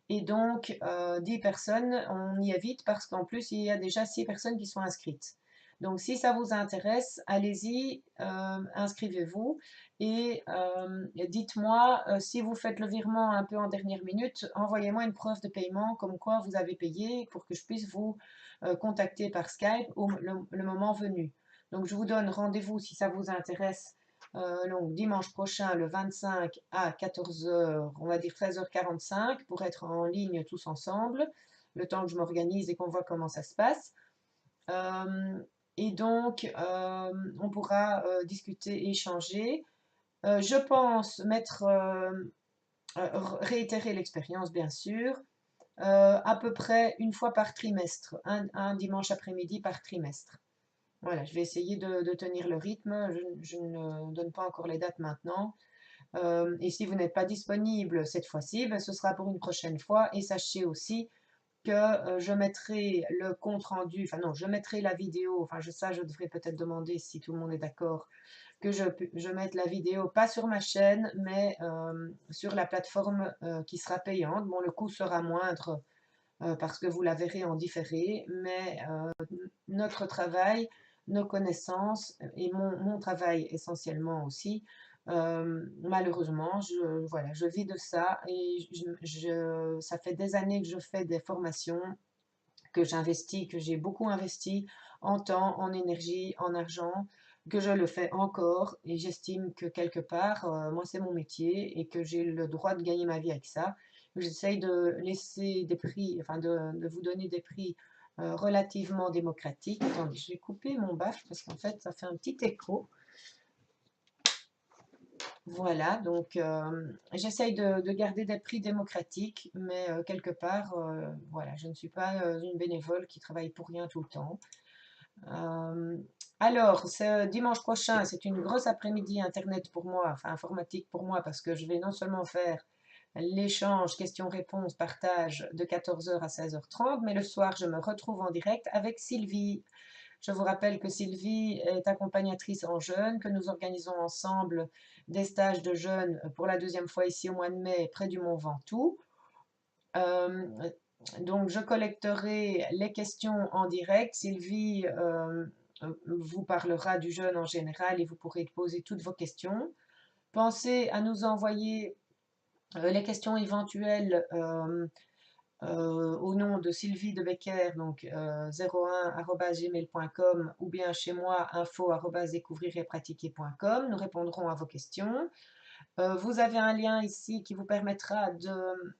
Et donc, 10 personnes, on y est vite parce qu'en plus, il y a déjà 6 personnes qui sont inscrites. Donc, si ça vous intéresse, allez-y, inscrivez-vous et dites-moi si vous faites le virement un peu en dernière minute, envoyez-moi une preuve de paiement comme quoi vous avez payé pour que je puisse vous contacter par Skype le moment venu. Donc, je vous donne rendez-vous si ça vous intéresse donc dimanche prochain, le 25 à 14 h, on va dire 13h45, pour être en ligne tous ensemble, le temps que je m'organise et qu'on voit comment ça se passe. Euh, et donc, on pourra discuter et échanger. Je pense réitérer l'expérience, bien sûr, à peu près une fois par trimestre, un dimanche après-midi par trimestre. Voilà, je vais essayer de tenir le rythme. Je ne donne pas encore les dates maintenant. Et si vous n'êtes pas disponible cette fois-ci, ben, ce sera pour une prochaine fois. Et sachez aussi que je mettrai le compte rendu, enfin non, je mettrai la vidéo, enfin ça je devrais peut-être demander si tout le monde est d'accord, que je mette la vidéo pas sur ma chaîne, mais sur la plateforme qui sera payante. Bon, le coût sera moindre parce que vous la verrez en différé, mais notre travail, nos connaissances et mon travail essentiellement aussi, malheureusement, voilà, je vis de ça et ça fait des années que je fais des formations, que j'investis, que j'ai beaucoup investi en temps, en énergie, en argent, que je le fais encore et j'estime que quelque part, moi c'est mon métier et que j'ai le droit de gagner ma vie avec ça. J'essaye de laisser des prix, enfin de vous donner des prix relativement démocratiques. Attendez, je vais couper mon baffle parce qu'en fait ça fait un petit écho. Voilà, donc j'essaye de garder des prix démocratiques, mais quelque part, voilà, je ne suis pas une bénévole qui travaille pour rien tout le temps. Euh, alors, ce dimanche prochain, c'est une grosse après-midi Internet pour moi, enfin informatique pour moi, parce que je vais non seulement faire l'échange questions-réponses, partage de 14 h à 16h30, mais le soir, je me retrouve en direct avec Sylvie. Je vous rappelle que Sylvie est accompagnatrice en jeûne, que nous organisons ensemble des stages de jeûne pour la deuxième fois ici au mois de mai, près du Mont Ventoux. Euh, donc, je collecterai les questions en direct. Sylvie vous parlera du jeûne en général et vous pourrez poser toutes vos questions. Pensez à nous envoyer les questions éventuelles au nom de Sylvie de Becker, donc 01@gmail.com ou bien chez moi info@découvrir-et-pratiquer.com. Nous répondrons à vos questions. Vous avez un lien ici qui vous permettra de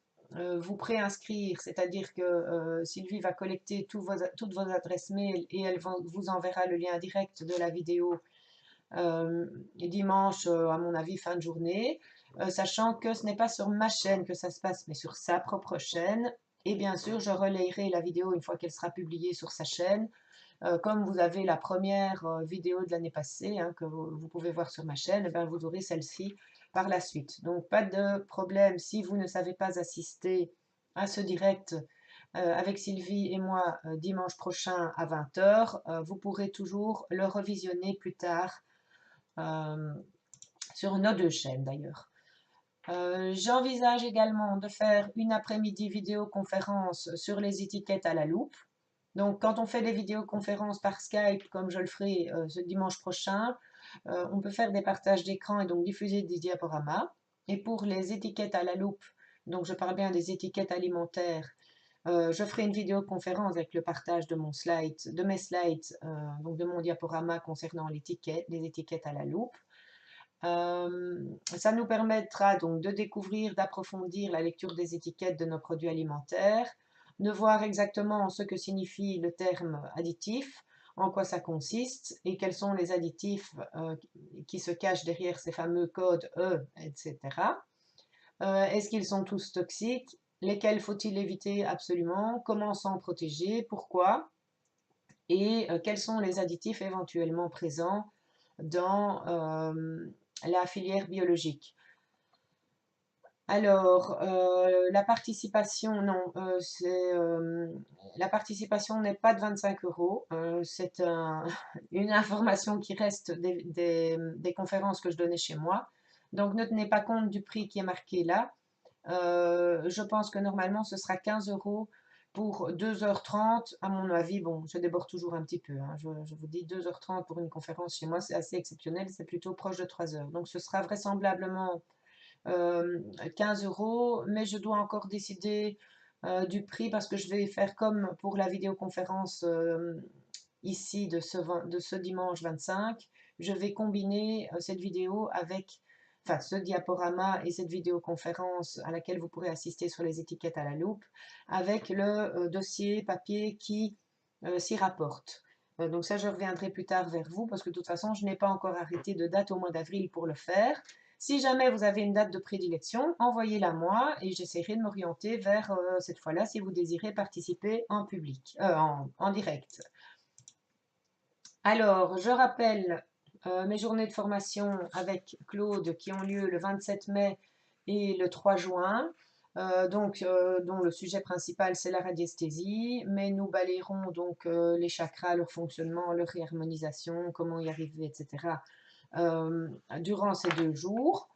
vous préinscrire, c'est-à-dire que Sylvie va collecter toutes vos adresses mail et elle vous enverra le lien direct de la vidéo dimanche, à mon avis, fin de journée, sachant que ce n'est pas sur ma chaîne que ça se passe, mais sur sa propre chaîne. Et bien sûr, je relayerai la vidéo une fois qu'elle sera publiée sur sa chaîne Comme vous avez la première vidéo de l'année passée, hein, que vous pouvez voir sur ma chaîne, eh ben, vous aurez celle-ci par la suite. Donc pas de problème si vous ne savez pas assister à ce direct avec Sylvie et moi dimanche prochain à 20 h. Vous pourrez toujours le revisionner plus tard sur nos deux chaînes d'ailleurs. J'envisage également de faire une après-midi vidéoconférence sur les étiquettes à la loupe. Donc, quand on fait des vidéoconférences par Skype, comme je le ferai ce dimanche prochain, on peut faire des partages d'écran et donc diffuser des diaporamas. Et pour les étiquettes à la loupe, donc je parle bien des étiquettes alimentaires, je ferai une vidéoconférence avec le partage de mes slides, donc de mon diaporama concernant les étiquettes à la loupe. Ça nous permettra donc de découvrir, d'approfondir la lecture des étiquettes de nos produits alimentaires, de voir exactement ce que signifie le terme additif, en quoi ça consiste et quels sont les additifs qui se cachent derrière ces fameux codes E, etc. Est-ce qu'ils sont tous toxiques? Lesquels faut-il éviter absolument? Comment s'en protéger? Pourquoi? Et quels sont les additifs éventuellement présents dans la filière biologique. Alors, la participation, non, la participation n'est pas de 25 €. C'est une information qui reste des conférences que je donnais chez moi. Donc, ne tenez pas compte du prix qui est marqué là. Je pense que normalement, ce sera 15 € pour 2h30. À mon avis, bon, je déborde toujours un petit peu, hein. Je vous dis 2h30 pour une conférence chez moi, c'est assez exceptionnel, c'est plutôt proche de 3 heures. Donc, ce sera vraisemblablement 15 €, mais je dois encore décider du prix parce que je vais faire comme pour la vidéoconférence ici de ce dimanche 25. Je vais combiner cette vidéo avec, enfin ce diaporama et cette vidéoconférence à laquelle vous pourrez assister sur les étiquettes à la loupe avec le dossier papier qui s'y rapporte. Donc ça, je reviendrai plus tard vers vous parce que de toute façon, je n'ai pas encore arrêté de date au mois d'avril pour le faire. Si jamais vous avez une date de prédilection, envoyez-la moi et j'essaierai de m'orienter vers cette fois-là si vous désirez participer en public, en direct. Alors, je rappelle mes journées de formation avec Claude qui ont lieu le 27 mai et le 3 juin. Dont le sujet principal c'est la radiesthésie, mais nous balayerons donc les chakras, leur fonctionnement, leur réharmonisation, comment y arriver, etc. Durant ces 2 jours.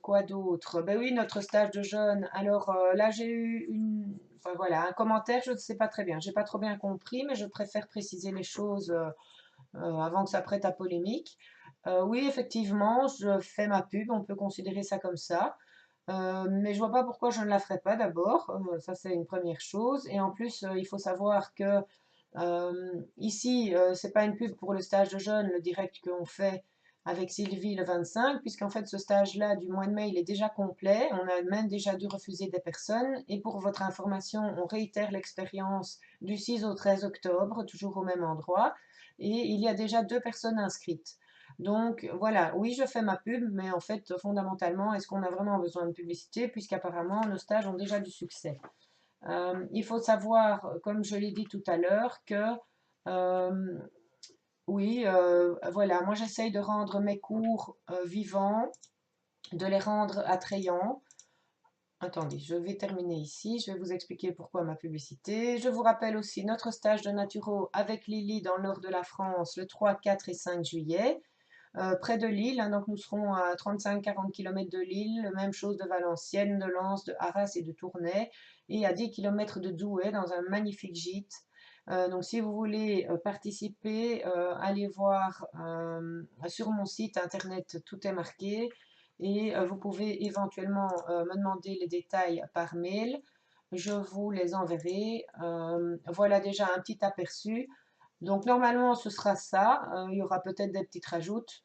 Quoi d'autre? Ben oui, notre stage de jeûne. Alors là, j'ai eu enfin, voilà, un commentaire, je ne sais pas très bien. J'ai pas trop bien compris, mais je préfère préciser les choses avant que ça prête à polémique. Oui, effectivement, je fais ma pub, on peut considérer ça comme ça. Mais je vois pas pourquoi je ne la ferais pas d'abord. Ça, c'est une première chose. Et en plus, il faut savoir que ici, c'est pas une pub pour le stage de jeûne, le direct qu'on fait avec Sylvie le 25, puisqu'en fait ce stage-là du mois de mai, il est déjà complet. On a même déjà dû refuser des personnes. Et pour votre information, on réitère l'expérience du 6 au 13 octobre, toujours au même endroit. Et il y a déjà 2 personnes inscrites. Donc voilà, oui, je fais ma pub, mais en fait, fondamentalement, est-ce qu'on a vraiment besoin de publicité, puisqu'apparemment nos stages ont déjà du succès. Il faut savoir, comme je l'ai dit tout à l'heure, que euh, oui, voilà, moi j'essaye de rendre mes cours vivants, de les rendre attrayants. Attendez, je vais terminer ici, je vais vous expliquer pourquoi ma publicité. Je vous rappelle aussi notre stage de naturo avec Lily dans le nord de la France le 3, 4 et 5 juillet. Près de Lille, hein, donc nous serons à 35-40 km de Lille, même chose de Valenciennes, de Lens, de Arras et de Tournai, et à 10 km de Douai dans un magnifique gîte. Donc si vous voulez participer, allez voir sur mon site internet, tout est marqué, et vous pouvez éventuellement me demander les détails par mail, je vous les enverrai. Voilà déjà un petit aperçu. Donc normalement ce sera ça, il y aura peut-être des petites rajoutes.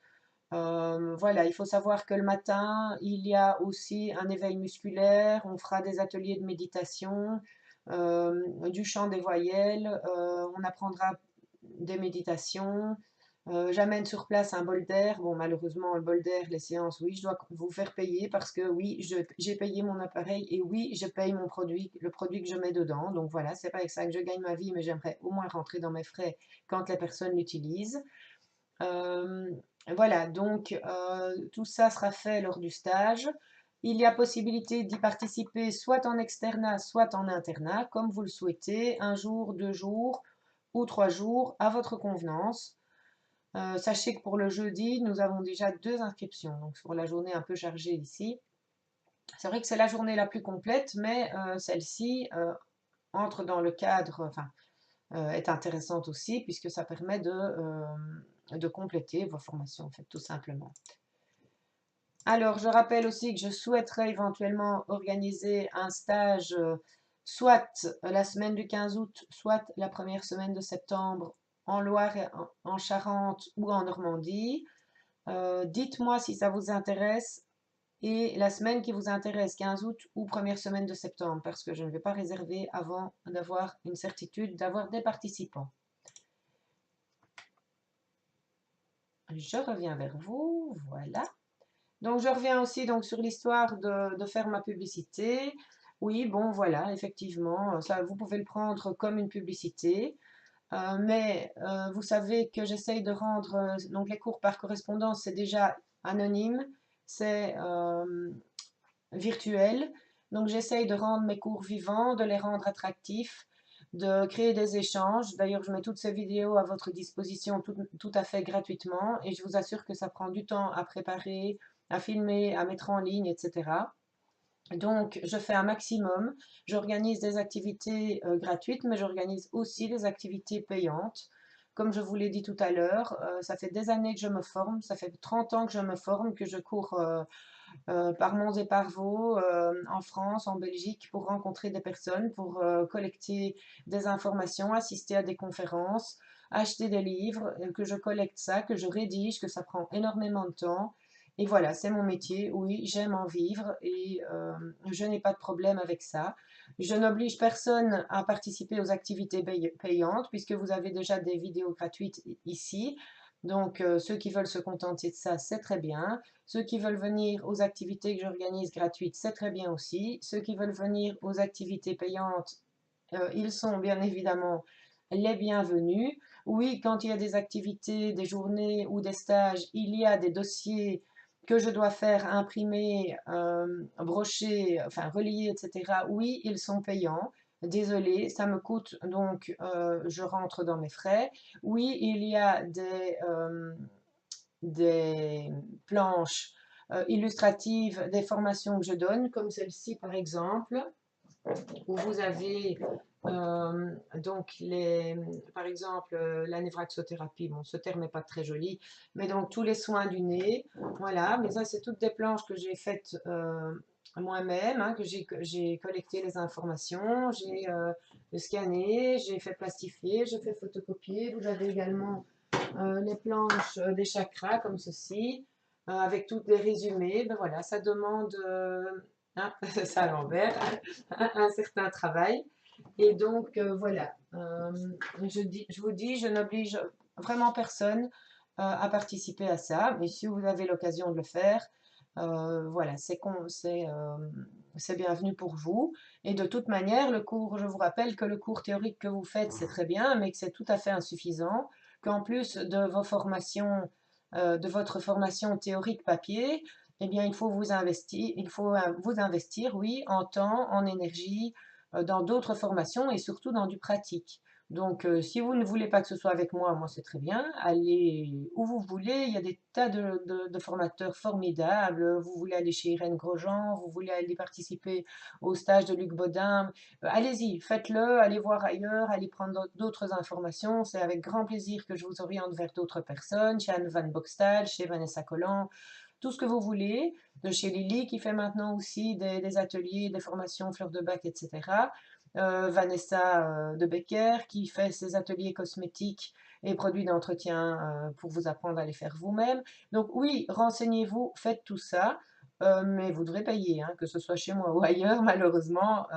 Voilà, il faut savoir que le matin, il y a aussi un éveil musculaire, on fera des ateliers de méditation, du chant des voyelles, on apprendra des méditations, J'amène sur place un bol d'air. Bon, malheureusement, le bol d'air, les séances, oui, je dois vous faire payer parce que oui, j'ai payé mon appareil et oui, je paye mon produit, le produit que je mets dedans. Donc voilà, c'est pas avec ça que je gagne ma vie, mais j'aimerais au moins rentrer dans mes frais quand les personnes l'utilisent. Euh, voilà, donc tout ça sera fait lors du stage. Il y a possibilité d'y participer soit en externat, soit en internat, comme vous le souhaitez, un jour, 2 jours ou 3 jours, à votre convenance. Sachez que pour le jeudi, nous avons déjà 2 inscriptions, donc pour la journée un peu chargée ici. C'est vrai que c'est la journée la plus complète, mais celle-ci entre dans le cadre, enfin, est intéressante aussi, puisque ça permet de compléter vos formations, en fait, tout simplement. Alors, je rappelle aussi que je souhaiterais éventuellement organiser un stage, soit la semaine du 15 août, soit la première semaine de septembre, en Loire, en Charente ou en Normandie. Dites-moi si ça vous intéresse et la semaine qui vous intéresse, 15 août ou première semaine de septembre, parce que je ne vais pas réserver avant d'avoir une certitude d'avoir des participants. Je reviens vers vous, voilà. Donc je reviens aussi donc sur l'histoire de faire ma publicité. Oui, bon voilà, effectivement, ça vous pouvez le prendre comme une publicité. Mais vous savez que j'essaye de rendre donc les cours par correspondance, c'est déjà anonyme, c'est virtuel. Donc j'essaye de rendre mes cours vivants, de les rendre attractifs, de créer des échanges. D'ailleurs, je mets toutes ces vidéos à votre disposition tout à fait gratuitement et je vous assure que ça prend du temps à préparer, à filmer, à mettre en ligne, etc. Donc, je fais un maximum. J'organise des activités gratuites, mais j'organise aussi des activités payantes. Comme je vous l'ai dit tout à l'heure, ça fait des années que je me forme, ça fait 30 ans que je me forme, que je cours par Mons et par Vaux, en France, en Belgique, pour rencontrer des personnes, pour collecter des informations, assister à des conférences, acheter des livres, que je collecte ça, que je rédige, que ça prend énormément de temps. Et voilà, c'est mon métier, oui, j'aime en vivre et je n'ai pas de problème avec ça. Je n'oblige personne à participer aux activités payantes puisque vous avez déjà des vidéos gratuites ici. Donc, ceux qui veulent se contenter de ça, c'est très bien. Ceux qui veulent venir aux activités que j'organise gratuites, c'est très bien aussi. Ceux qui veulent venir aux activités payantes, ils sont bien évidemment les bienvenus. Oui, quand il y a des activités, des journées ou des stages, il y a des dossiers que je dois faire imprimer, brocher, enfin relier, etc. Oui, ils sont payants. Désolée, ça me coûte, donc je rentre dans mes frais. Oui, il y a des planches illustratives des formations que je donne, comme celle-ci par exemple, où vous avez donc par exemple la névraxothérapie, bon ce terme n'est pas très joli, mais donc tous les soins du nez, voilà, mais ça c'est toutes des planches que j'ai faites moi-même, hein, que j'ai collecté les informations, j'ai scanné, j'ai fait plastifier, j'ai fait photocopier, vous avez également les planches des chakras comme ceci, avec tous les résumés. Ben voilà, ça demande, hein, ça à l'envers, un certain travail. Et donc voilà, je vous dis, je n'oblige vraiment personne à participer à ça, mais si vous avez l'occasion de le faire, voilà, c'est bienvenu pour vous. Et de toute manière, le cours, je vous rappelle que le cours théorique que vous faites, c'est très bien, mais que c'est tout à fait insuffisant, qu'en plus de vos formations, de votre formation théorique papier, eh bien, il faut vous investir, oui, en temps, en énergie, dans d'autres formations et surtout dans du pratique. Donc, si vous ne voulez pas que ce soit avec moi, moi c'est très bien. Allez où vous voulez. Il y a des tas de formateurs formidables. Vous voulez aller chez Irène Grosjean, vous voulez aller participer au stage de Luc Baudin. Allez-y, faites-le, allez voir ailleurs, allez prendre d'autres informations. C'est avec grand plaisir que je vous oriente vers d'autres personnes, chez Anne Van Boxtal, chez Vanessa Collant, tout ce que vous voulez, de chez Lily qui fait maintenant aussi des ateliers, des formations fleurs de bac, etc. Vanessa de Becker qui fait ses ateliers cosmétiques et produits d'entretien pour vous apprendre à les faire vous-même. Donc oui, renseignez-vous, faites tout ça, mais vous devrez payer, hein, que ce soit chez moi ou ailleurs, malheureusement,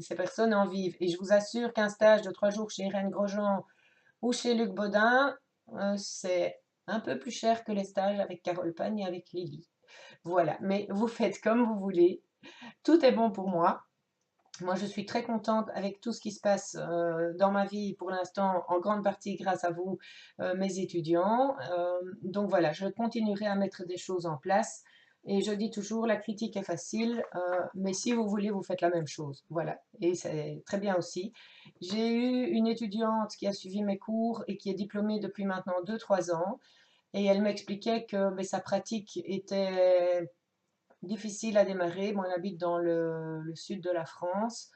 ces personnes en vivent. Et je vous assure qu'un stage de 3 jours chez Irène Grosjean ou chez Luc Baudin, C'est un peu plus cher que les stages avec Carole Pagne et avec Lily. Voilà, mais vous faites comme vous voulez. Tout est bon pour moi. Moi, je suis très contente avec tout ce qui se passe dans ma vie pour l'instant, en grande partie grâce à vous, mes étudiants. Donc voilà, je continuerai à mettre des choses en place. Et je dis toujours, la critique est facile, mais si vous voulez, vous faites la même chose. Voilà, et c'est très bien aussi. J'ai eu une étudiante qui a suivi mes cours et qui est diplômée depuis maintenant 2 3 ans. Et elle m'expliquait que ben, sa pratique était difficile à démarrer. Bon, elle habite dans le sud de la France.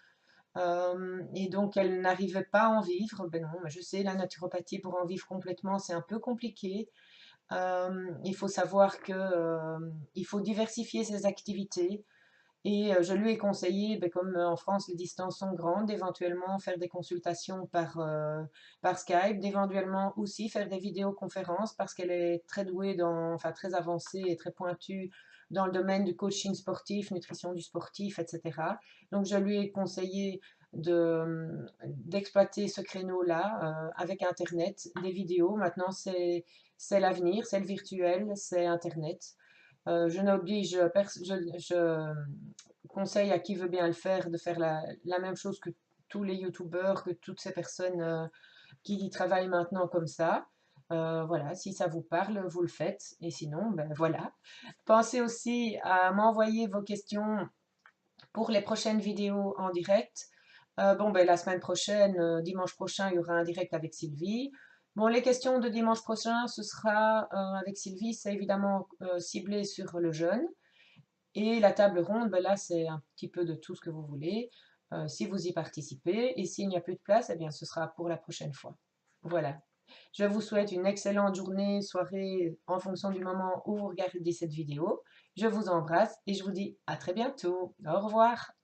Et donc, elle n'arrivait pas à en vivre. Ben non, mais je sais, la naturopathie, pour en vivre complètement, c'est un peu compliqué. Il faut savoir que, il faut diversifier ses activités. Et je lui ai conseillé, ben, comme en France les distances sont grandes, d'éventuellement faire des consultations par Skype, d'éventuellement aussi faire des vidéoconférences parce qu'elle est très douée enfin très avancée et très pointue dans le domaine du coaching sportif, nutrition du sportif, etc. Donc je lui ai conseillé d'exploiter ce créneau-là avec Internet, des vidéos. Maintenant c'est l'avenir, c'est le virtuel, c'est Internet. Je n'oblige, je conseille à qui veut bien le faire de faire la même chose que tous les youtubeurs, que toutes ces personnes qui travaillent maintenant comme ça. Voilà, si ça vous parle, vous le faites. Et sinon, ben voilà. Pensez aussi à m'envoyer vos questions pour les prochaines vidéos en direct. Bon, ben, la semaine prochaine, dimanche prochain, il y aura un direct avec Sylvie. Bon, les questions de dimanche prochain, ce sera avec Sylvie, c'est évidemment ciblé sur le jeûne. Et la table ronde, ben là, c'est un petit peu de tout ce que vous voulez, si vous y participez. Et s'il n'y a plus de place, eh bien, ce sera pour la prochaine fois. Voilà. Je vous souhaite une excellente journée, soirée, en fonction du moment où vous regardez cette vidéo. Je vous embrasse et je vous dis à très bientôt. Au revoir.